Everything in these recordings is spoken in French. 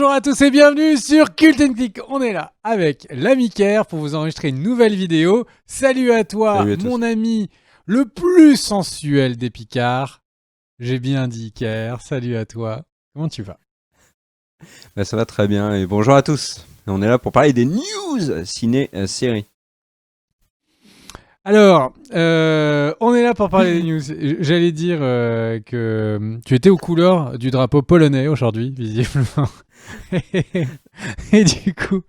Bonjour à tous et bienvenue sur Cult & Click. On est là avec l'ami Kerr pour vous enregistrer une nouvelle vidéo. Salut à toi, Salut à tous. mon ami le plus sensuel des Picards. J'ai bien dit Kerr, salut à toi. Comment tu vas? Ça va très bien et bonjour à tous. On est là pour parler des news ciné-séries. Alors, on est là pour parler des news. J'allais dire que tu étais aux couleurs du drapeau polonais aujourd'hui, visiblement. Et du coup,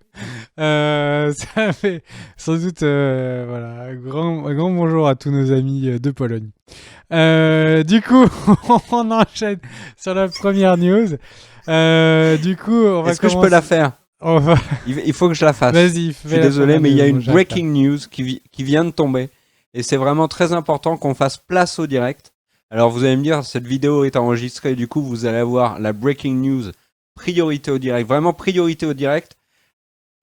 ça fait sans doute voilà, un grand bonjour à tous nos amis de Pologne. Du coup, on enchaîne sur la première news. Du coup, on va Est-ce que je peux la faire? On va... Il faut que je la fasse. Vas-y, Je suis désolé, mais il y a une breaking news qui vient de tomber. Et c'est vraiment très important qu'on fasse place au direct. Alors vous allez me dire, cette vidéo est enregistrée, du coup vous allez avoir la breaking news priorité au direct. Vraiment priorité au direct.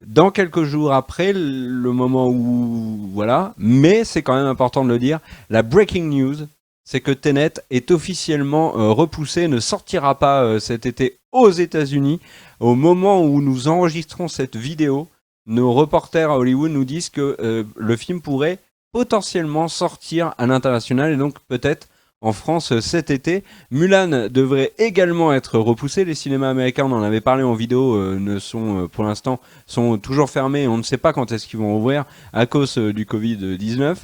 Dans quelques jours après, le moment où... Voilà. Mais c'est quand même important de le dire. La breaking news, c'est que Tenet est officiellement repoussé, ne sortira pas cet été aux États-Unis. Au moment où nous enregistrons cette vidéo, nos reporters à Hollywood nous disent que le film pourrait potentiellement sortir à l'international et donc peut-être en France cet été. Mulan devrait également être repoussé. Les cinémas américains, on en avait parlé en vidéo, ne sont pour l'instant sont toujours fermés. On ne sait pas quand est-ce qu'ils vont ouvrir à cause du Covid-19.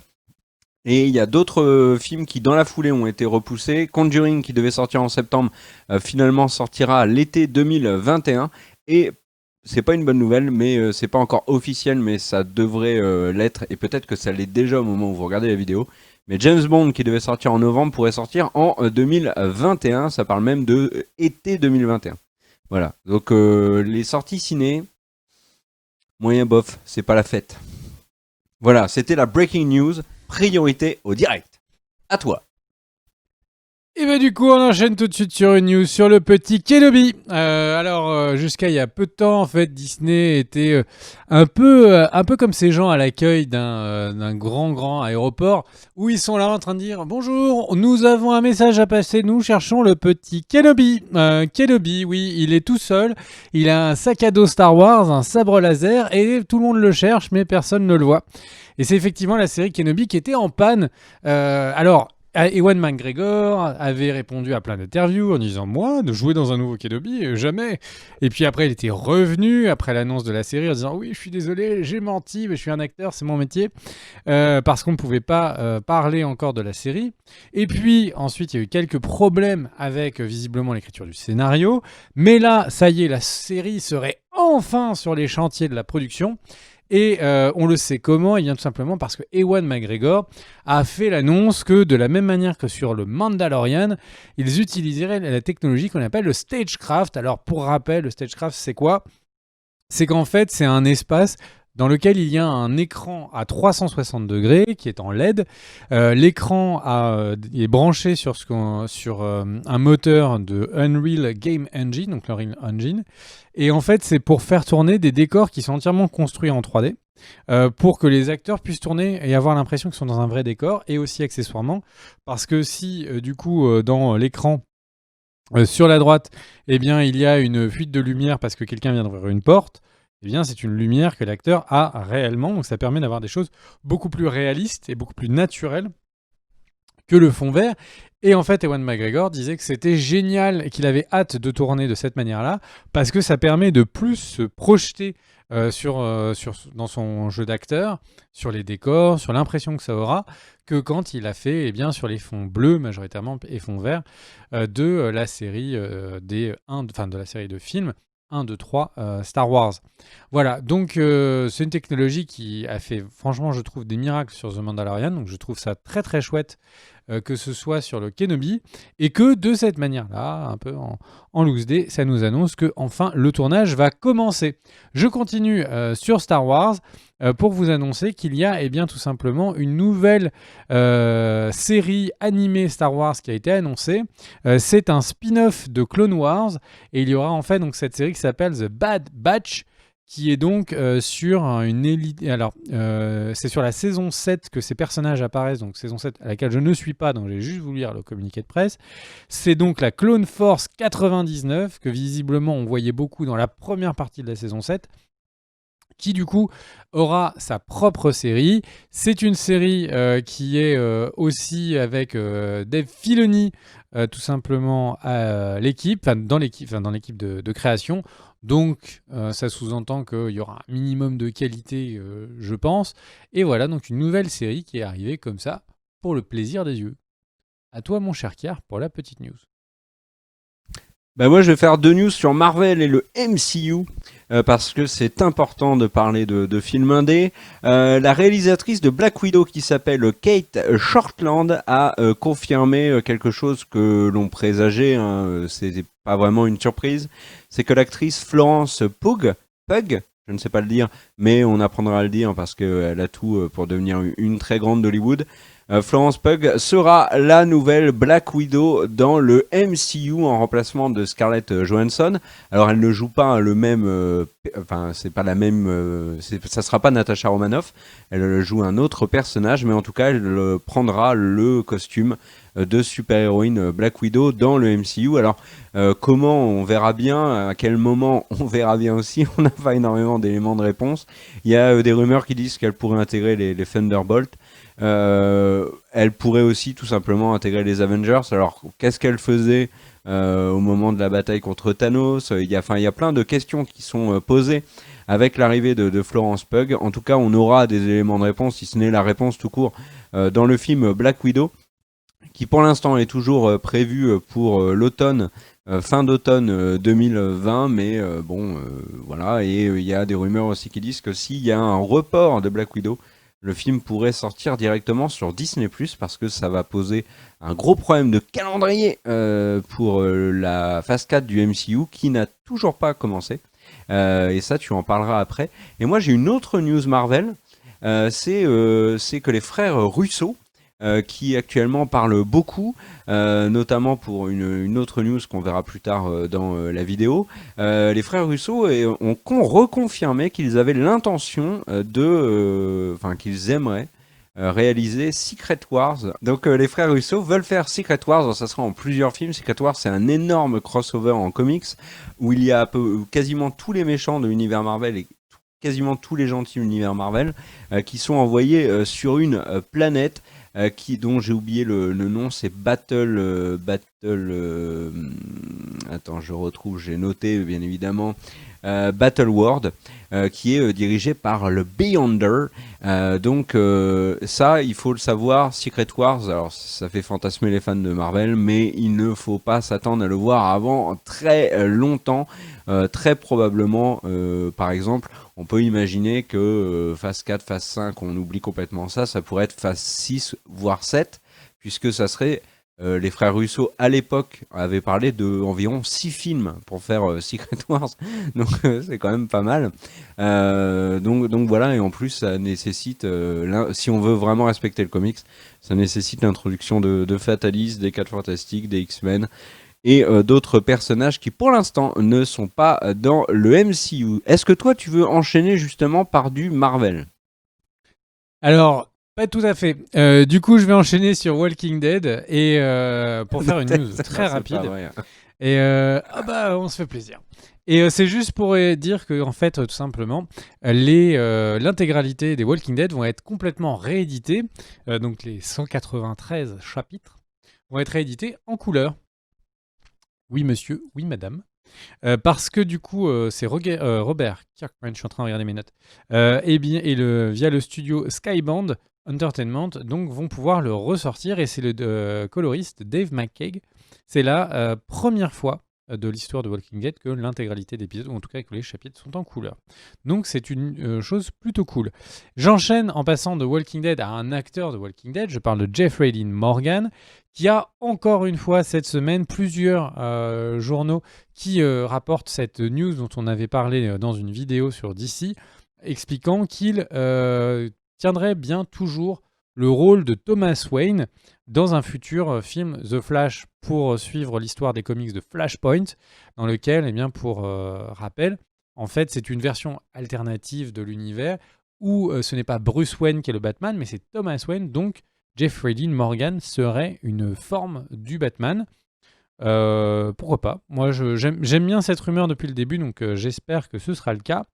Et il y a d'autres films qui, dans la foulée, ont été repoussés. Conjuring, qui devait sortir en septembre, finalement sortira à l'été 2021. Et c'est pas une bonne nouvelle, mais c'est pas encore officiel, mais ça devrait l'être. Et peut-être que ça l'est déjà au moment où vous regardez la vidéo. Mais James Bond, qui devait sortir en novembre, pourrait sortir en 2021. Ça parle même de été 2021. Voilà. Donc les sorties ciné, moyen bof, c'est pas la fête. Voilà, c'était la breaking news. Priorité au direct. À toi. Et bah du coup, on enchaîne tout de suite sur une news sur le petit Kenobi. Alors, jusqu'à il y a peu de temps, en fait, Disney était un peu comme ces gens à l'accueil d'un grand aéroport où ils sont là en train de dire « Bonjour, nous avons un message à passer, nous cherchons le petit Kenobi. » Kenobi, oui, il est tout seul, il a un sac à dos Star Wars, un sabre laser et tout le monde le cherche mais personne ne le voit. Et c'est effectivement la série Kenobi qui était en panne. Alors, Ewan McGregor avait répondu à plein d'interviews en disant « Moi, de jouer dans un nouveau Kenobi, jamais !» Et puis après, il était revenu, après l'annonce de la série, en disant « Oui, je suis désolé, j'ai menti, mais je suis un acteur, c'est mon métier. » Parce qu'on ne pouvait pas parler encore de la série. Et puis, ensuite, il y a eu quelques problèmes avec, visiblement, l'écriture du scénario. Mais là, ça y est, la série serait enfin sur les chantiers de la production. Et on le sait comment? Eh bien tout simplement parce que Ewan McGregor a fait l'annonce que de la même manière que sur le Mandalorian, ils utiliseraient la technologie qu'on appelle le Stagecraft. Alors pour rappel, le Stagecraft c'est quoi? C'est qu'en fait c'est un espace dans lequel il y a un écran à 360 degrés qui est en LED. L'écran est branché sur un moteur de Unreal Game Engine, donc l'Unreal Engine. Et en fait, c'est pour faire tourner des décors qui sont entièrement construits en 3D. Pour que les acteurs puissent tourner et avoir l'impression qu'ils sont dans un vrai décor. Et aussi accessoirement, parce que si du coup dans l'écran sur la droite, eh bien, il y a une fuite de lumière parce que quelqu'un vient d'ouvrir une porte, eh bien, c'est une lumière que l'acteur a réellement. Donc, ça permet d'avoir des choses beaucoup plus réalistes et beaucoup plus naturelles que le fond vert. Et en fait, Ewan McGregor disait que c'était génial et qu'il avait hâte de tourner de cette manière-là parce que ça permet de plus se projeter dans son jeu d'acteur, sur les décors, sur l'impression que ça aura, que quand il a fait sur les fonds bleus majoritairement et fonds verts de la série de la série de films 1, 2, 3 Star Wars. Voilà, donc c'est une technologie qui a fait, franchement, je trouve, des miracles sur The Mandalorian, donc je trouve ça très très chouette que ce soit sur le Kenobi, et que de cette manière-là, un peu en loose day, ça nous annonce que enfin le tournage va commencer. Je continue sur Star Wars pour vous annoncer qu'il y a tout simplement une nouvelle série animée Star Wars qui a été annoncée. C'est un spin-off de Clone Wars, et il y aura en fait donc cette série qui s'appelle The Bad Batch, qui est donc sur une élite. Alors, c'est sur la saison 7 que ces personnages apparaissent, donc saison 7 à laquelle je ne suis pas, donc j'ai juste voulu lire le communiqué de presse. C'est donc la Clone Force 99, que visiblement on voyait beaucoup dans la première partie de la saison 7, qui du coup aura sa propre série. C'est une série qui est aussi avec Dave Filoni, tout simplement à l'équipe, dans l'équipe de création. Donc ça sous-entend qu'il y aura un minimum de qualité, je pense. Et voilà, donc une nouvelle série qui est arrivée comme ça, pour le plaisir des yeux. À toi mon cher Kiar, pour la petite news. Bah moi je vais faire 2 news sur Marvel et le MCU parce que c'est important de parler de films indés. La réalisatrice de Black Widow qui s'appelle Kate Shortland a confirmé quelque chose que l'on présageait, hein, c'était pas vraiment une surprise, c'est que l'actrice Florence Pugh, je ne sais pas le dire, mais on apprendra à le dire parce qu'elle a tout pour devenir une très grande d'Hollywood. Florence Pugh sera la nouvelle Black Widow dans le MCU en remplacement de Scarlett Johansson. Alors elle ne joue pas le même, c'est pas la même, ça sera pas Natasha Romanoff. Elle joue un autre personnage, mais en tout cas elle prendra le costume de super-héroïne Black Widow dans le MCU. Alors comment on verra bien, à quel moment on verra bien aussi, on n'a pas énormément d'éléments de réponse. Il y a des rumeurs qui disent qu'elle pourrait intégrer les Thunderbolts. Elle pourrait aussi tout simplement intégrer les Avengers. Alors qu'est-ce qu'elle faisait au moment de la bataille contre Thanos? Il y a plein de questions qui sont posées avec l'arrivée de Florence Pugh. En tout cas on aura des éléments de réponse, si ce n'est la réponse tout court, dans le film Black Widow, qui pour l'instant est toujours prévu pour l'automne, fin d'automne 2020, mais voilà, et il y a des rumeurs aussi qui disent que s'il y a un report de Black Widow, le film pourrait sortir directement sur Disney+, parce que ça va poser un gros problème de calendrier pour la phase 4 du MCU qui n'a toujours pas commencé. Et ça, tu en parleras après. Et moi, j'ai une autre news Marvel, c'est que les frères Russo, qui actuellement parlent beaucoup, notamment pour une autre news qu'on verra plus tard dans la vidéo. Les frères Russo ont reconfirmé qu'ils avaient l'intention qu'ils aimeraient réaliser Secret Wars. Donc les frères Russo veulent faire Secret Wars, ça sera en plusieurs films. Secret Wars, c'est un énorme crossover en comics où il y a quasiment tous les méchants de l'univers Marvel et quasiment tous les gentils de l'univers Marvel qui sont envoyés sur une planète dont j'ai oublié le nom, c'est attends, je retrouve, j'ai noté bien évidemment, Battle World, qui est dirigé par le Beyonder. Donc ça, il faut le savoir, Secret Wars, alors ça fait fantasmer les fans de Marvel, mais il ne faut pas s'attendre à le voir avant très longtemps. Très probablement, par exemple, on peut imaginer que phase 4, phase 5, on oublie complètement ça, ça pourrait être phase 6, voire 7, puisque ça serait... les frères Russo, à l'époque, avaient parlé d'environ 6 films pour faire Secret Wars, donc c'est quand même pas mal. Donc voilà, et en plus, ça nécessite, si on veut vraiment respecter le comics, ça nécessite l'introduction de Fatalis, des 4 Fantastiques, des X-Men, et d'autres personnages qui pour l'instant ne sont pas dans le MCU. Est-ce que toi tu veux enchaîner justement par du Marvel? Alors, pas tout à fait. Du coup, je vais enchaîner sur Walking Dead et pour faire une news très rapide. Et on se fait plaisir. Et c'est juste pour dire que en fait, tout simplement, l'intégralité des Walking Dead vont être complètement rééditées. Donc les 193 chapitres vont être réédités en couleur. Oui monsieur, oui madame. Parce que du coup, c'est Robert Kirkman, je suis en train de regarder mes notes, via le studio Skybound Entertainment, donc vont pouvoir le ressortir, et c'est le coloriste Dave McCaig. C'est la première fois de l'histoire de Walking Dead que l'intégralité d'épisodes, ou en tout cas que les chapitres, sont en couleur. Donc c'est une chose plutôt cool. J'enchaîne en passant de Walking Dead à un acteur de Walking Dead. Je parle de Jeffrey Dean Morgan, qui a encore une fois cette semaine plusieurs journaux qui rapportent cette news dont on avait parlé dans une vidéo sur DC, expliquant qu'il tiendrait bien toujours le rôle de Thomas Wayne dans un futur film The Flash, pour suivre l'histoire des comics de Flashpoint, dans lequel, pour rappel, En fait, c'est une version alternative de l'univers où ce n'est pas Bruce Wayne qui est le Batman, mais c'est Thomas Wayne. Donc, Jeffrey Dean Morgan serait une forme du Batman. Pourquoi pas? Moi, j'aime bien cette rumeur depuis le début, donc j'espère que ce sera le cas.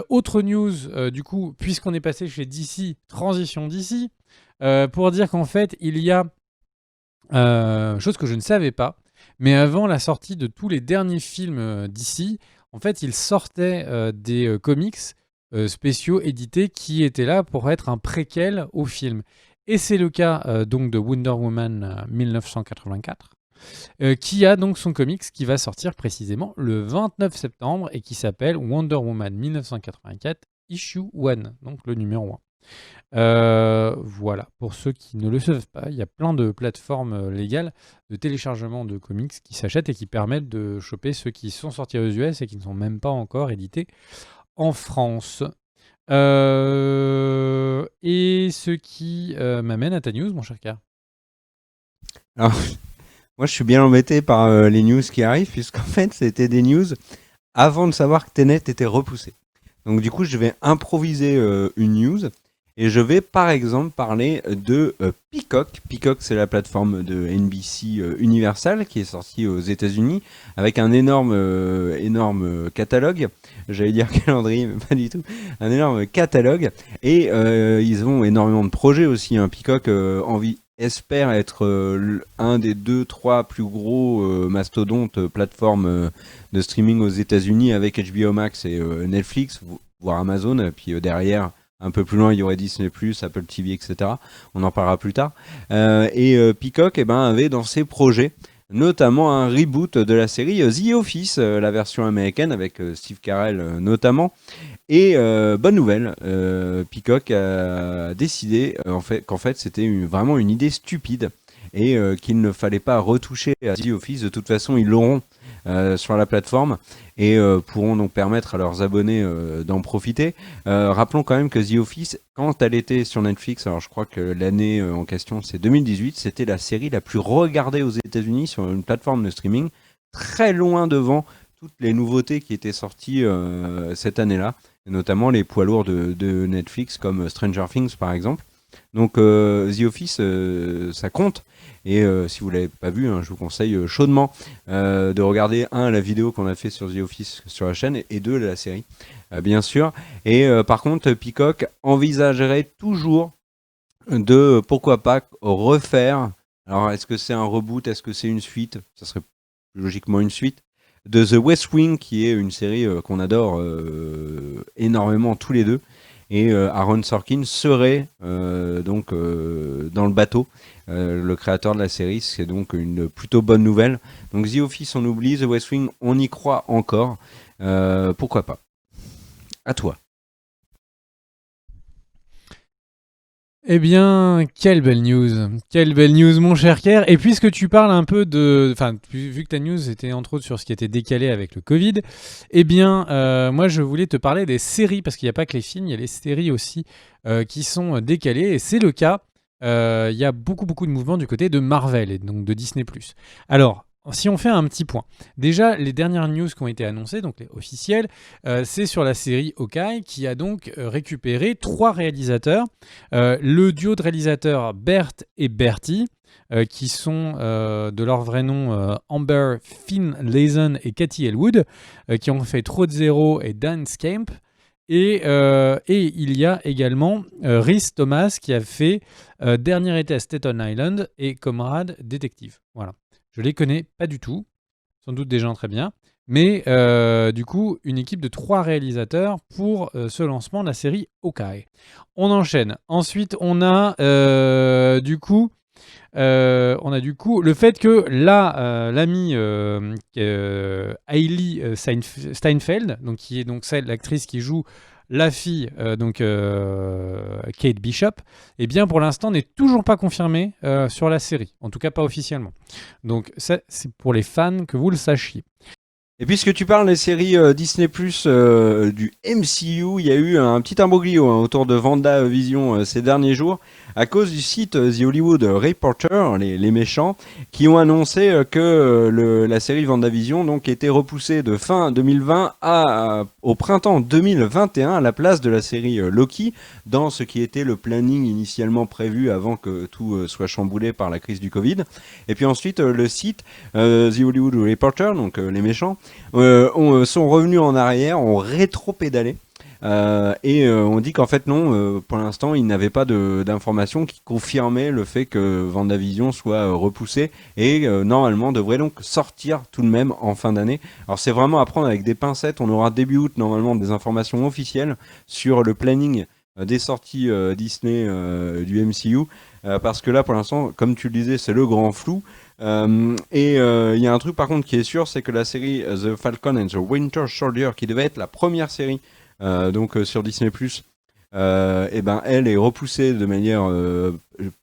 Autre news, du coup, puisqu'on est passé chez DC, transition DC, pour dire qu'en fait, il y a chose que je ne savais pas, mais avant la sortie de tous les derniers films DC, en fait, il sortait des comics spéciaux édités qui étaient là pour être un préquel au film. Et c'est le cas donc de Wonder Woman 1984. Qui a donc son comics qui va sortir précisément le 29 septembre et qui s'appelle Wonder Woman 1984 Issue 1, donc le numéro 1. Voilà, pour ceux qui ne le savent pas, il y a plein de plateformes légales de téléchargement de comics qui s'achètent et qui permettent de choper ceux qui sont sortis aux US et qui ne sont même pas encore édités en France. Et ce qui m'amène à ta news, mon cher Car. Alors, moi, je suis bien embêté par les news qui arrivent, puisqu'en fait, c'était des news avant de savoir que Tenet était repoussé. Donc, du coup, je vais improviser une news. Et je vais, par exemple, parler de Peacock. Peacock, c'est la plateforme de NBC Universal qui est sortie aux États-Unis avec un énorme catalogue. J'allais dire calendrier, mais pas du tout. Un énorme catalogue. Et ils ont énormément de projets aussi. Peacock espère être un des 2-3 plus gros mastodontes plateformes de streaming aux États-Unis avec HBO Max et Netflix, voire Amazon. Puis derrière, un peu plus loin, il y aurait Disney+, Apple TV, etc. On en parlera plus tard. Peacock avait dans ses projets notamment un reboot de la série The Office, la version américaine avec Steve Carell notamment. Et bonne nouvelle, Peacock a décidé qu'en fait c'était vraiment une idée stupide et qu'il ne fallait pas retoucher à The Office. De toute façon, ils l'auront sur la plateforme et pourront donc permettre à leurs abonnés d'en profiter. Rappelons quand même que The Office, quand elle était sur Netflix, alors je crois que l'année en question c'est 2018, c'était la série la plus regardée aux États-Unis sur une plateforme de streaming, très loin devant toutes les nouveautés qui étaient sorties cette année-là, notamment les poids lourds de Netflix comme Stranger Things par exemple. Donc The Office, ça compte. Et si vous ne l'avez pas vu, je vous conseille chaudement de regarder la vidéo qu'on a fait sur The Office sur la chaîne et la série, bien sûr. Et par contre, Peacock envisagerait toujours de, pourquoi pas, refaire. Alors, est-ce que c'est un reboot? Est-ce que c'est une suite? Ça serait logiquement une suite. De The West Wing, qui est une série qu'on adore énormément tous les deux. Et Aaron Sorkin serait donc dans le bateau, le créateur de la série. C'est donc une plutôt bonne nouvelle. Donc The Office on oublie, The West Wing on y croit encore. Pourquoi pas? À toi. Eh bien, quelle belle news, mon cher Kerr. Et puisque tu parles un peu vu que ta news était entre autres sur ce qui était décalé avec le Covid, eh bien, moi je voulais te parler des séries, parce qu'il n'y a pas que les films, il y a les séries aussi qui sont décalées, et c'est le cas. Il y a beaucoup de mouvements du côté de Marvel, et donc de Disney+. Alors, si on fait un petit point, déjà les dernières news qui ont été annoncées, donc les officielles, c'est sur la série Hawkeye qui a donc récupéré 3 réalisateurs, le duo de réalisateurs Bert et Bertie, qui sont de leur vrai nom Amber Finlayson et Cathy Elwood, qui ont fait Trop de Zero et Dance Camp. Et il y a également Rhys Thomas qui a fait Dernier été à Staten Island et Comrade Détective. Voilà. Je les connais pas du tout, sans doute des gens très bien, mais du coup, une équipe de 3 réalisateurs pour ce lancement de la série Hawkeye. On enchaîne. Ensuite, on a du coup le fait que l'amie Hailey Steinfeld, donc qui est donc l'actrice qui joue la fille, Kate Bishop, eh bien pour l'instant n'est toujours pas confirmée sur la série, en tout cas pas officiellement. Donc ça, c'est pour les fans que vous le sachiez. Et puisque tu parles des séries Disney+, du MCU, il y a eu un petit imbroglio autour de WandaVision ces derniers jours, à cause du site The Hollywood Reporter, les méchants, qui ont annoncé que la série WandaVision donc était repoussée de fin 2020 au printemps 2021 à la place de la série Loki, dans ce qui était le planning initialement prévu avant que tout soit chamboulé par la crise du Covid. Et puis ensuite, le site The Hollywood Reporter, donc les méchants, sont revenus en arrière, ont rétro-pédalé. On dit qu'en fait non, pour l'instant ils n'avaient pas d'informations qui confirmaient le fait que WandaVision soit repoussée et normalement devrait donc sortir tout de même en fin d'année. Alors c'est vraiment à prendre avec des pincettes, on aura début août normalement des informations officielles sur le planning des sorties Disney du MCU, parce que là pour l'instant comme tu le disais c'est le grand flou. Il y a un truc par contre qui est sûr, c'est que la série The Falcon and the Winter Soldier, qui devait être la première série sur Disney+, elle est repoussée de manière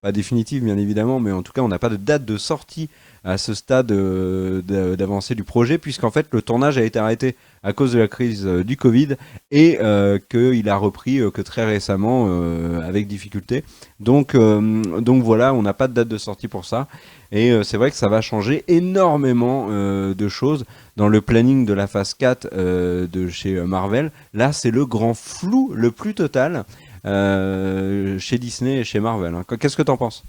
pas définitive bien évidemment, mais en tout cas on n'a pas de date de sortie à ce stade d'avancée du projet, puisqu'en fait le tournage a été arrêté à cause de la crise du Covid et qu'il a repris que très récemment avec difficulté. Donc voilà, on n'a pas de date de sortie pour ça. Et c'est vrai que ça va changer énormément de choses dans le planning de la phase 4 de chez Marvel. Là, c'est le grand flou le plus total chez Disney et chez Marvel. Hein. Qu'est-ce que t'en penses ?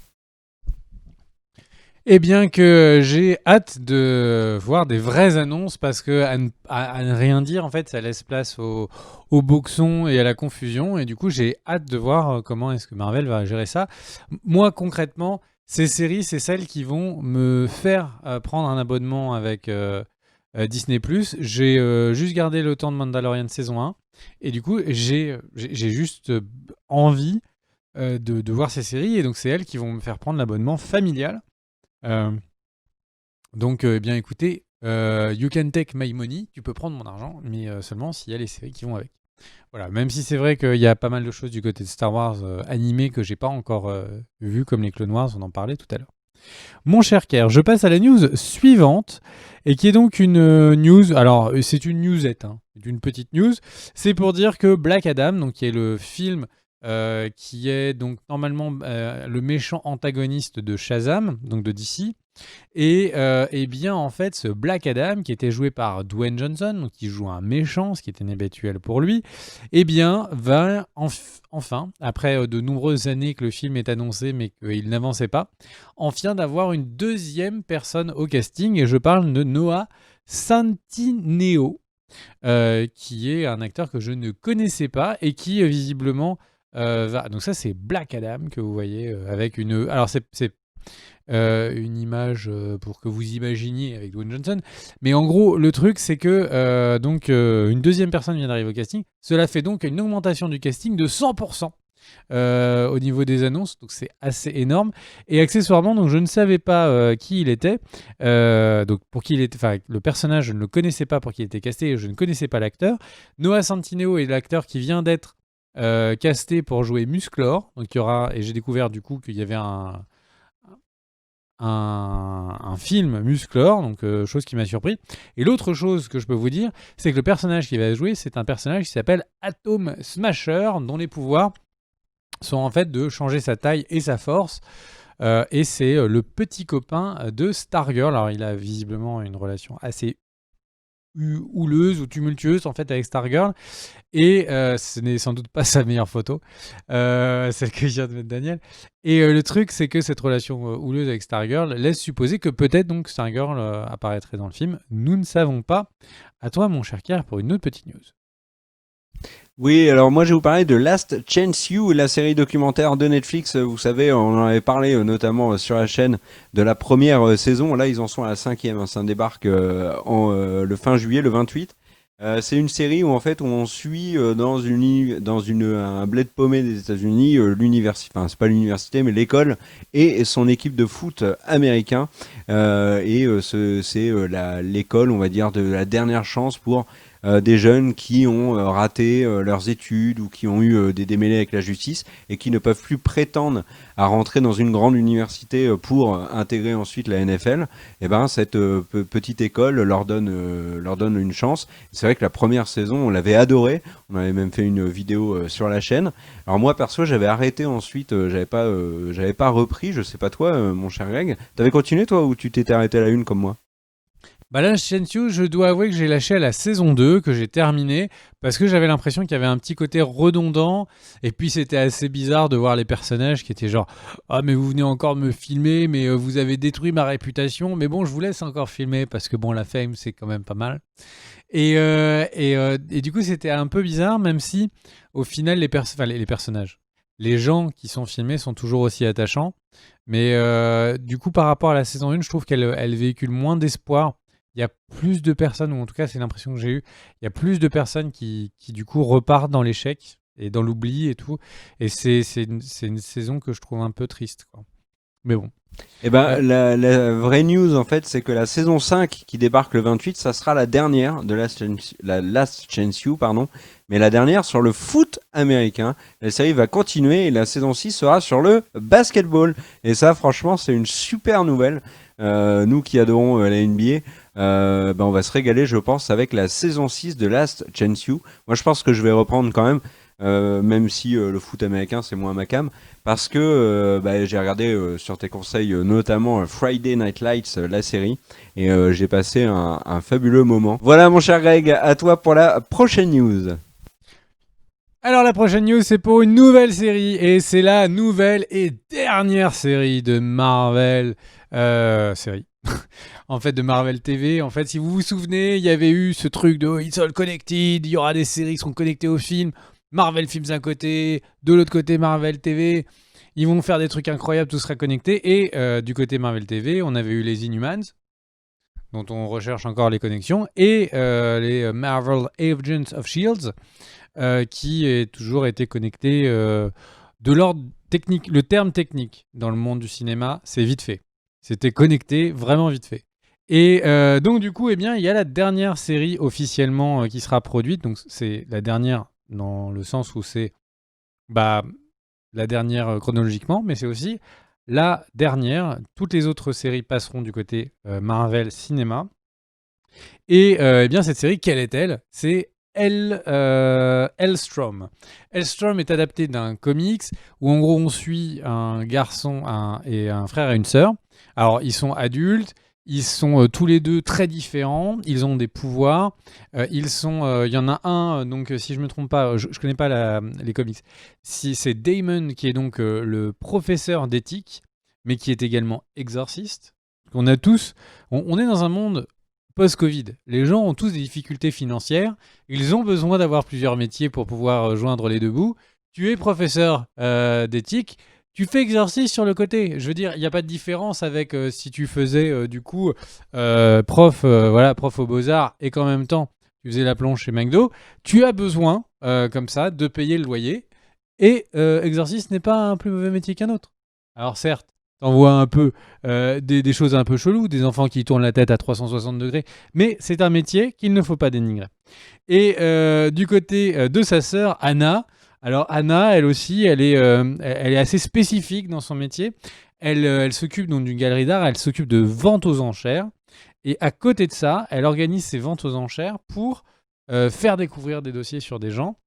Eh bien que j'ai hâte de voir des vraies annonces, parce que à ne rien dire, en fait, ça laisse place au boxon et à la confusion. Et du coup, j'ai hâte de voir comment est-ce que Marvel va gérer ça. Moi, concrètement, ces séries, c'est celles qui vont me faire prendre un abonnement avec Disney+. J'ai juste gardé le temps de Mandalorian saison 1. Et du coup, j'ai juste envie de voir ces séries. Et donc, c'est elles qui vont me faire prendre l'abonnement familial. Eh bien écoutez, you can take my money, tu peux prendre mon argent, mais seulement s'il y a les séries qui vont avec. Voilà, même si c'est vrai qu'il y a pas mal de choses du côté de Star Wars animées que j'ai pas encore vu, comme les Clone Wars, on en parlait tout à l'heure. Mon cher Kerr, je passe à la news suivante, et qui est donc une news, alors c'est une newsette, hein, une petite news, c'est pour dire que Black Adam, donc qui est le film qui est donc normalement le méchant antagoniste de Shazam, donc de DC, et bien en fait ce Black Adam qui était joué par Dwayne Johnson, donc qui joue un méchant, ce qui était inhabituel pour lui, et bien va enfin, après de nombreuses années que le film est annoncé mais qu'il n'avançait pas, enfin d'avoir une deuxième personne au casting, et je parle de Noah Centineo, qui est un acteur que je ne connaissais pas et qui visiblement donc ça c'est Black Adam que vous voyez avec une... Alors c'est une image pour que vous imaginiez avec Dwayne Johnson. Mais en gros, le truc c'est que une deuxième personne vient d'arriver au casting. Cela fait donc une augmentation du casting de 100% au niveau des annonces. Donc c'est assez énorme. Et accessoirement, donc je ne savais pas qui il était. Donc pour qui il était, enfin le personnage, je ne le connaissais pas pour qui il était casté. Je ne connaissais pas l'acteur. Noah Centineo est l'acteur qui vient d'être casté pour jouer Musclor. Donc il y aura, et j'ai découvert du coup qu'il y avait un film Musclor, donc chose qui m'a surpris. Et l'autre chose que je peux vous dire, c'est que le personnage qui va jouer, c'est un personnage qui s'appelle Atom Smasher, dont les pouvoirs sont en fait de changer sa taille et sa force. Et c'est le petit copain de Stargirl. Alors il a visiblement une relation assez houleuse ou tumultueuse en fait avec Stargirl, et ce n'est sans doute pas sa meilleure photo, celle que vient de mettre Daniel, et le truc c'est que cette relation houleuse avec Stargirl laisse supposer que peut-être donc Stargirl apparaîtrait dans le film. Nous ne savons pas. À toi mon cher Kerr pour une autre petite news. Oui, alors moi je vais vous parler de Last Chance You, la série documentaire de Netflix. Vous savez, on en avait parlé notamment sur la chaîne de la première saison. Là, ils en sont à la 5e. Hein, ça débarque le fin juillet, le 28. C'est une série où en fait on suit dans un bled paumé des États-Unis l'université, enfin c'est pas l'université mais l'école et son équipe de foot américain. C'est l'école, on va dire, de la dernière chance pour des jeunes qui ont raté leurs études ou qui ont eu des démêlés avec la justice et qui ne peuvent plus prétendre à rentrer dans une grande université pour intégrer ensuite la NFL. Et ben cette petite école leur donne une chance. C'est vrai que la première saison, on l'avait adoré. On avait même fait une vidéo sur la chaîne. Alors moi perso, j'avais arrêté ensuite. J'avais pas repris. Je sais pas toi, mon cher Greg. T'avais continué toi ou tu t'étais arrêté à la une comme moi? Bah là, Shenmue, je dois avouer que j'ai lâché à la saison 2, que j'ai terminé, parce que j'avais l'impression qu'il y avait un petit côté redondant, et puis c'était assez bizarre de voir les personnages qui étaient genre « Ah mais vous venez encore me filmer, mais vous avez détruit ma réputation, mais bon, je vous laisse encore filmer, parce que bon, la fame, c'est quand même pas mal. » Et du coup, c'était un peu bizarre, même si, au final, les personnages, les gens qui sont filmés sont toujours aussi attachants, mais du coup, par rapport à la saison 1, je trouve qu'elle véhicule moins d'espoir. Il y a plus de personnes, ou en tout cas c'est l'impression que j'ai eue, il y a plus de personnes qui du coup repartent dans l'échec et dans l'oubli et tout. Et c'est une saison que je trouve un peu triste, quoi. Mais bon. Eh ben, la vraie news, en fait, c'est que la saison 5 qui débarque le 28, ça sera la dernière de la Last Chance You, pardon, mais la dernière sur le foot américain. La série va continuer et la saison 6 sera sur le basketball. Et ça, franchement, c'est une super nouvelle. Nous qui adorons la NBA, ben on va se régaler, je pense, avec la saison 6 de Last Chance You. Moi, je pense que je vais reprendre quand même si le foot américain, c'est moins ma cam. Parce que bah, j'ai regardé sur tes conseils notamment Friday Night Lights, la série, et j'ai passé un fabuleux moment. Voilà mon cher Greg, à toi pour la prochaine news. Alors la prochaine news, c'est pour une nouvelle série, et c'est la nouvelle et dernière série de Marvel. Série. En fait, de Marvel TV. En fait, si vous vous souvenez, il y avait eu ce truc de It's all connected, il y aura des séries qui seront connectées au film. Marvel Films d'un côté, de l'autre côté Marvel TV. Ils vont faire des trucs incroyables, tout sera connecté. Et du côté Marvel TV, on avait eu les Inhumans, dont on recherche encore les connexions, et les Marvel Agents of Shields, qui est toujours été connecté de l'ordre technique. Le terme technique dans le monde du cinéma, c'est vite fait. C'était connecté vraiment vite fait. Et donc du coup, eh bien, il y a la dernière série officiellement qui sera produite. Donc c'est la dernière dans le sens où c'est la dernière chronologiquement, mais c'est aussi la dernière. Toutes les autres séries passeront du côté Marvel Cinéma. Et eh bien cette série, quelle est-elle? C'est Helstrom. Helstrom est adapté d'un comics où en gros on suit un garçon et un frère et une sœur. Alors ils sont adultes, ils sont tous les deux très différents, ils ont des pouvoirs. Il y en a un, donc si je me trompe pas, je connais pas les comics. C'est Damon qui est donc le professeur d'éthique, mais qui est également exorciste. On est dans un monde post-Covid. Les gens ont tous des difficultés financières. Ils ont besoin d'avoir plusieurs métiers pour pouvoir joindre les deux bouts. Tu es professeur d'éthique, tu fais exorciste sur le côté. Je veux dire, il n'y a pas de différence avec si tu faisais du coup prof aux Beaux-Arts et qu'en même temps tu faisais la plonge chez McDo. Tu as besoin, comme ça, de payer le loyer. Et exorciste n'est pas un plus mauvais métier qu'un autre. Alors certes, t'en vois un peu des choses un peu cheloues, des enfants qui tournent la tête à 360 degrés, mais c'est un métier qu'il ne faut pas dénigrer. Et du côté de sa sœur, Anna, alors Anna, elle aussi, elle est assez spécifique dans son métier. Elle s'occupe donc d'une galerie d'art, elle s'occupe de ventes aux enchères, et à côté de ça, elle organise ses ventes aux enchères pour faire découvrir des dossiers sur des gens.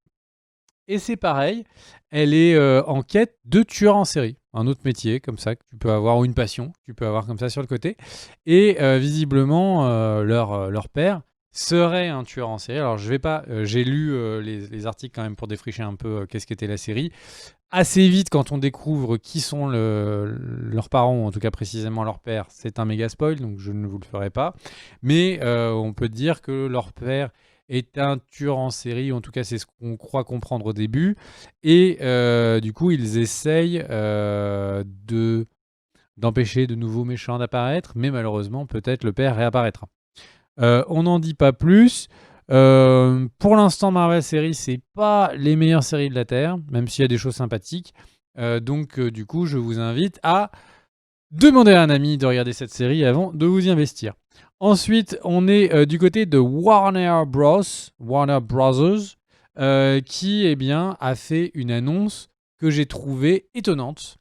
Et c'est pareil, elle est en quête de tueurs en série. Un autre métier comme ça que tu peux avoir, ou une passion que tu peux avoir comme ça sur le côté. Et visiblement, leur père serait un tueur en série. Alors je vais pas, j'ai lu les articles quand même pour défricher un peu qu'est-ce qu'était la série. Assez vite, quand on découvre qui sont leurs parents, ou en tout cas précisément leur père, c'est un méga spoil, donc je ne vous le ferai pas. Mais on peut dire que leur père est un tueur en série, en tout cas c'est ce qu'on croit comprendre au début, et du coup ils essayent d'empêcher de nouveaux méchants d'apparaître, mais malheureusement peut-être le père réapparaîtra. On n'en dit pas plus. Pour l'instant Marvel série, c'est pas les meilleures séries de la Terre, même s'il y a des choses sympathiques, donc du coup je vous invite à demander à un ami de regarder cette série avant de vous y investir. Ensuite, on est du côté de Warner Brothers, qui a fait une annonce que j'ai trouvée étonnante.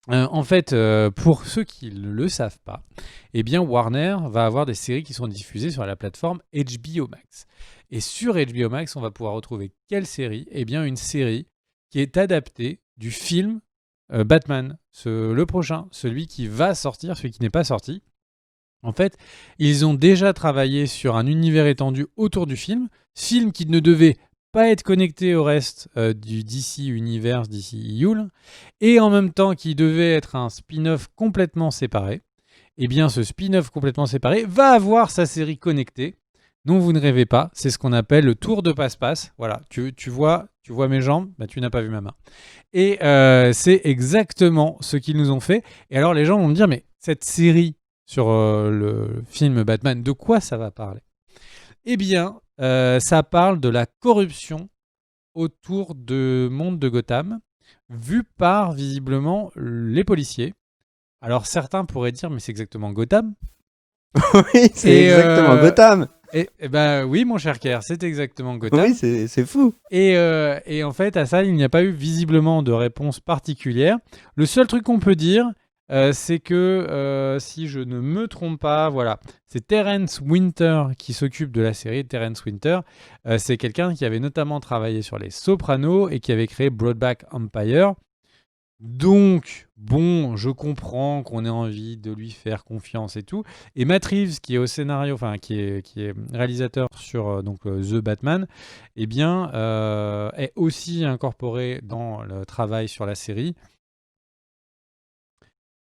En fait, pour ceux qui ne le savent pas, Warner va avoir des séries qui sont diffusées sur la plateforme HBO Max. Et sur HBO Max, on va pouvoir retrouver quelle série ? Une série qui est adaptée du film Batman, le prochain, celui qui va sortir, celui qui n'est pas sorti. En fait, ils ont déjà travaillé sur un univers étendu autour du film qui ne devait pas être connecté au reste du DC Universe, DC EU, et en même temps qui devait être un spin-off complètement séparé. Ce spin-off complètement séparé va avoir sa série connectée. Non, vous ne rêvez pas, c'est ce qu'on appelle le tour de passe-passe. Voilà, tu vois mes jambes, tu n'as pas vu ma main. Et c'est exactement ce qu'ils nous ont fait. Et alors les gens vont me dire, mais cette série sur le film Batman, de quoi ça va parler ? Ça parle de la corruption autour du monde de Gotham, vu par, visiblement, les policiers. Alors certains pourraient dire, mais c'est exactement Gotham. Oui, c'est exactement Gotham. Oui, mon cher Kerr, c'est exactement Gotham. Oui, c'est fou. Et en fait, à ça, il n'y a pas eu visiblement de réponse particulière. Le seul truc qu'on peut dire, c'est que, si je ne me trompe pas, voilà, c'est Terence Winter qui s'occupe de la série. Terence Winter, c'est quelqu'un qui avait notamment travaillé sur Les Sopranos et qui avait créé Broadback Empire. Donc, bon, je comprends qu'on ait envie de lui faire confiance et tout. Et Matt Reeves, qui est au scénario, qui est réalisateur sur The Batman, est aussi incorporé dans le travail sur la série.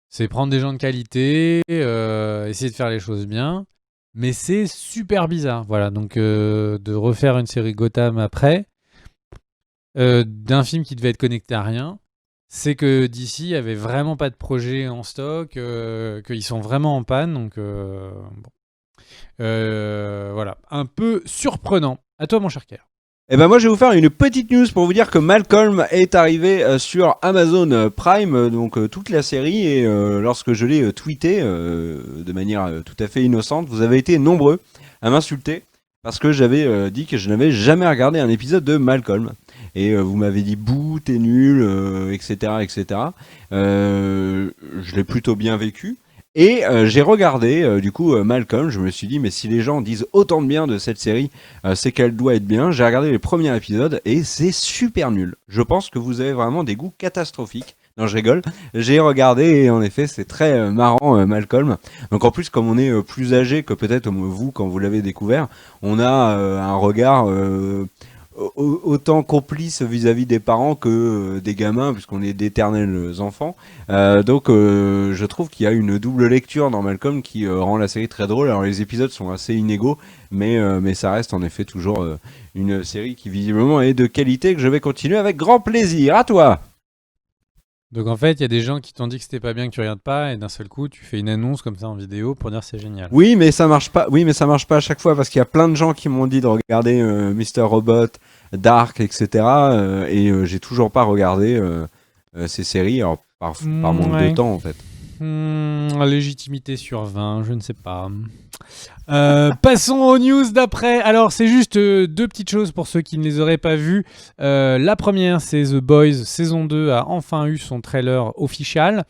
C'est prendre des gens de qualité, essayer de faire les choses bien, mais c'est super bizarre. Voilà, donc de refaire une série Gotham après, d'un film qui devait être connecté à rien. C'est que DC avait vraiment pas de projet en stock, qu'ils sont vraiment en panne, donc voilà, un peu surprenant. À toi, mon cher Kerr. Moi, je vais vous faire une petite news pour vous dire que Malcolm est arrivé sur Amazon Prime, donc toute la série, et lorsque je l'ai tweeté de manière tout à fait innocente, vous avez été nombreux à m'insulter parce que j'avais dit que je n'avais jamais regardé un épisode de Malcolm. Et vous m'avez dit bouh, t'es nul, etc., etc. Je l'ai plutôt bien vécu. Et j'ai regardé du coup Malcolm. Je me suis dit mais si les gens disent autant de bien de cette série, c'est qu'elle doit être bien. J'ai regardé les premiers épisodes et c'est super nul. Je pense que vous avez vraiment des goûts catastrophiques. Non, je rigole. J'ai regardé et en effet c'est très marrant Malcolm. Donc en plus comme on est plus âgé que peut-être vous quand vous l'avez découvert, on a un regard autant complice vis-à-vis des parents que des gamins, puisqu'on est d'éternels enfants. Donc je trouve qu'il y a une double lecture dans Malcolm qui rend la série très drôle. Alors les épisodes sont assez inégaux, mais ça reste en effet toujours une série qui visiblement est de qualité, que je vais continuer avec grand plaisir. À toi. Donc en fait, il y a des gens qui t'ont dit que c'était pas bien, que tu regardes pas, et d'un seul coup, tu fais une annonce comme ça en vidéo pour dire c'est génial. Oui, mais ça marche pas. Oui, mais ça marche pas à chaque fois parce qu'il y a plein de gens qui m'ont dit de regarder Mr. Robot, Dark, etc. Et j'ai toujours pas regardé ces séries, alors par manque de temps en fait. Légitimité sur 20, je ne sais pas. Passons aux news d'après. Alors, c'est juste deux petites choses pour ceux qui ne les auraient pas vues. La première, c'est The Boys, saison 2 a enfin eu son trailer officiel.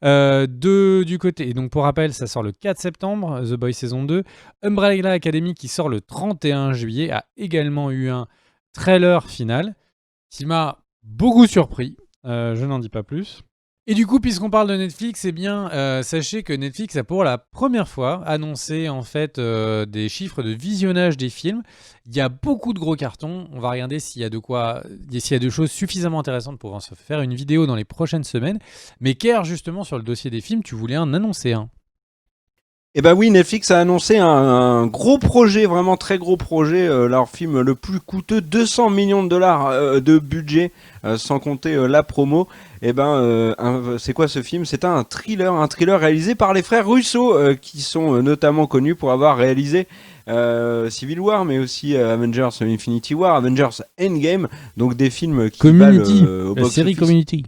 Du côté, et donc pour rappel, ça sort le 4 septembre, The Boys saison 2. Umbrella Academy, qui sort le 31 juillet, a également eu un trailer final qui m'a beaucoup surpris. Je n'en dis pas plus. Et du coup, puisqu'on parle de Netflix, sachez que Netflix a pour la première fois annoncé en fait des chiffres de visionnage des films. Il y a beaucoup de gros cartons. On va regarder s'il y a de choses suffisamment intéressantes pour en se faire une vidéo dans les prochaines semaines. Mais Kerr, justement, sur le dossier des films, tu voulais en annoncer un. Oui, Netflix a annoncé un gros projet, vraiment très gros projet, leur film le plus coûteux, 200 millions de dollars de budget, sans compter la promo. C'est quoi ce film ? C'est un thriller réalisé par les frères Russo, qui sont notamment connus pour avoir réalisé Civil War, mais aussi Avengers Infinity War, Avengers Endgame, donc des films qui Community, valent au la série box-office. Community.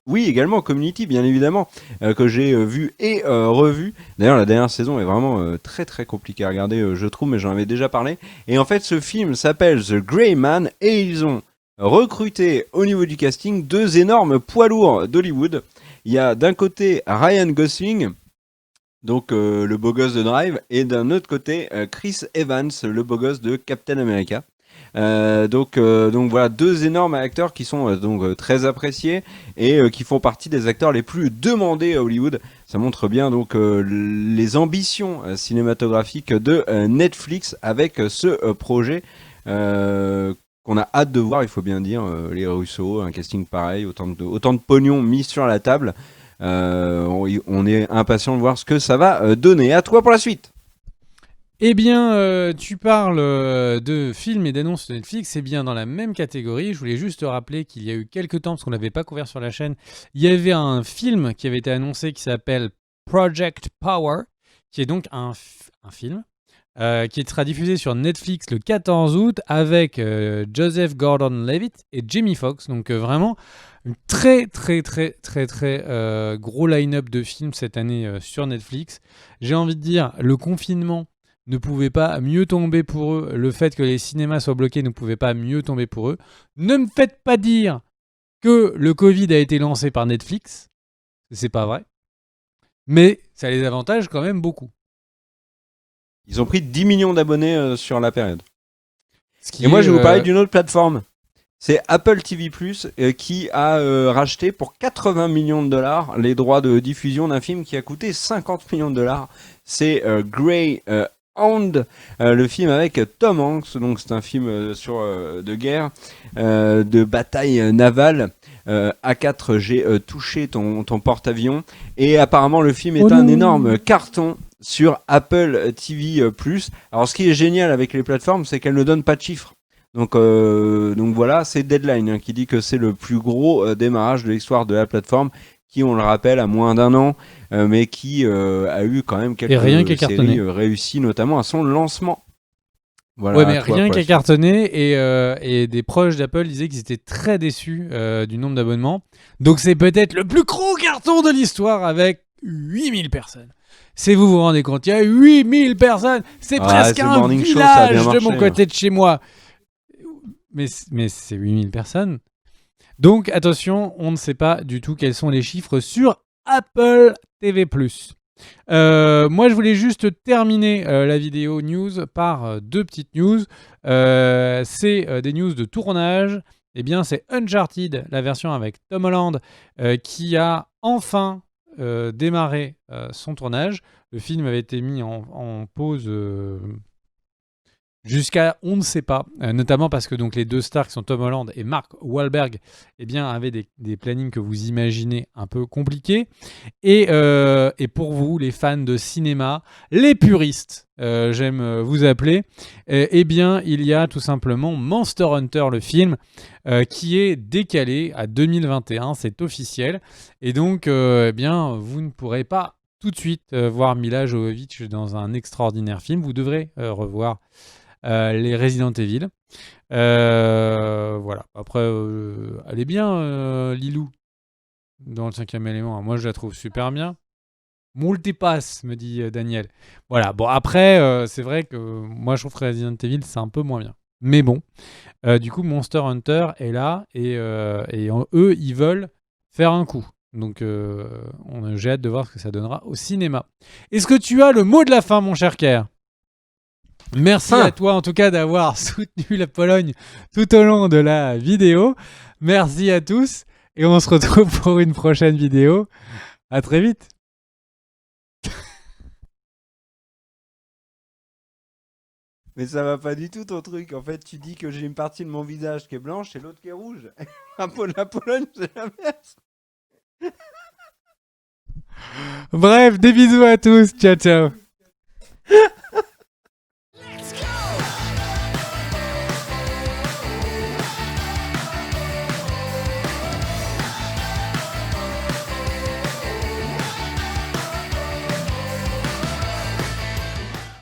Oui, également Community, bien évidemment, que j'ai vu et revu. D'ailleurs, la dernière saison est vraiment très très compliquée à regarder, je trouve, mais j'en avais déjà parlé. Et en fait, ce film s'appelle The Grey Man et ils ont recruté au niveau du casting deux énormes poids lourds d'Hollywood. Il y a d'un côté Ryan Gosling, donc le beau gosse de Drive, et d'un autre côté Chris Evans, le beau gosse de Captain America. Donc voilà, deux énormes acteurs qui sont très appréciés et qui font partie des acteurs les plus demandés à Hollywood. Ça montre bien donc les ambitions cinématographiques de Netflix avec ce projet qu'on a hâte de voir, il faut bien dire. Les Russo, un casting pareil, autant de pognon mis sur la table. On est impatient de voir ce que ça va donner. À toi pour la suite. Eh bien, tu parles de films et d'annonces de Netflix, c'est bien dans la même catégorie. Je voulais juste te rappeler qu'il y a eu quelques temps, parce qu'on ne l'avait pas couvert sur la chaîne, il y avait un film qui avait été annoncé qui s'appelle Project Power, qui est donc un film qui sera diffusé sur Netflix le 14 août avec Joseph Gordon-Levitt et Jamie Foxx. Donc vraiment, un très gros line-up de films cette année sur Netflix. J'ai envie de dire, le confinement ne pouvait pas mieux tomber pour eux. Le fait que les cinémas soient bloqués ne pouvait pas mieux tomber pour eux. Ne me faites pas dire que le Covid a été lancé par Netflix. C'est pas vrai. Mais ça les avantage quand même beaucoup. Ils ont pris 10 millions d'abonnés sur la période. Et Moi, je vais vous parler d'une autre plateforme. C'est Apple TV+, qui a racheté pour 80 millions de dollars les droits de diffusion d'un film qui a coûté 50 millions de dollars. C'est Greyhound, le film avec Tom Hanks. Donc c'est un film de guerre, de bataille navale. A4, j'ai touché ton porte-avions. Et apparemment le film est un énorme carton sur Apple TV+. Alors ce qui est génial avec les plateformes, c'est qu'elles ne donnent pas de chiffres. Donc voilà, c'est Deadline qui dit que c'est le plus gros démarrage de l'histoire de la plateforme, qui, on le rappelle, a moins d'un an, mais qui a eu quand même quelques séries réussies, notamment à son lancement. Voilà, ouais, mais rien qu'à cartonner, et des proches d'Apple disaient qu'ils étaient très déçus du nombre d'abonnements. Donc c'est peut-être le plus gros carton de l'histoire avec 8000 personnes. Si vous vous rendez compte, il y a 8000 personnes, c'est presque un village de mon côté de chez moi. Mais c'est 8000 personnes. Donc attention, on ne sait pas du tout quels sont les chiffres sur Apple TV+. Moi, je voulais juste terminer la vidéo news par deux petites news. C'est des news de tournage. Eh bien, c'est Uncharted, la version avec Tom Holland, qui a enfin démarré son tournage. Le film avait été mis en pause jusqu'à on ne sait pas, notamment parce que donc les deux stars qui sont Tom Holland et Mark Wahlberg, eh bien, avaient des plannings que vous imaginez un peu compliqués. Et pour vous, les fans de cinéma, les puristes, j'aime vous appeler, eh bien, il y a tout simplement Monster Hunter, le film, qui est décalé à 2021, c'est officiel. Et donc, eh bien, vous ne pourrez pas tout de suite voir Mila Jovovich dans un extraordinaire film. Vous devrez revoir les Resident Evil. Voilà. Après, elle est bien, Lilou, dans le 5e élément. Moi, je la trouve super bien. Multipass, me dit Daniel. Voilà. Bon, après, c'est vrai que moi, je trouve que Resident Evil, c'est un peu moins bien. Mais bon. Du coup, Monster Hunter est là et eux, ils veulent faire un coup. Donc, j'ai hâte de voir ce que ça donnera au cinéma. Est-ce que tu as le mot de la fin, mon cher Kerr ? Merci à toi en tout cas d'avoir soutenu la Pologne tout au long de la vidéo. Merci à tous et on se retrouve pour une prochaine vidéo. À très vite. Mais ça va pas du tout ton truc. En fait, tu dis que j'ai une partie de mon visage qui est blanche et l'autre qui est rouge. La Pologne, c'est l'inverse. Bref, des bisous à tous. Ciao, ciao.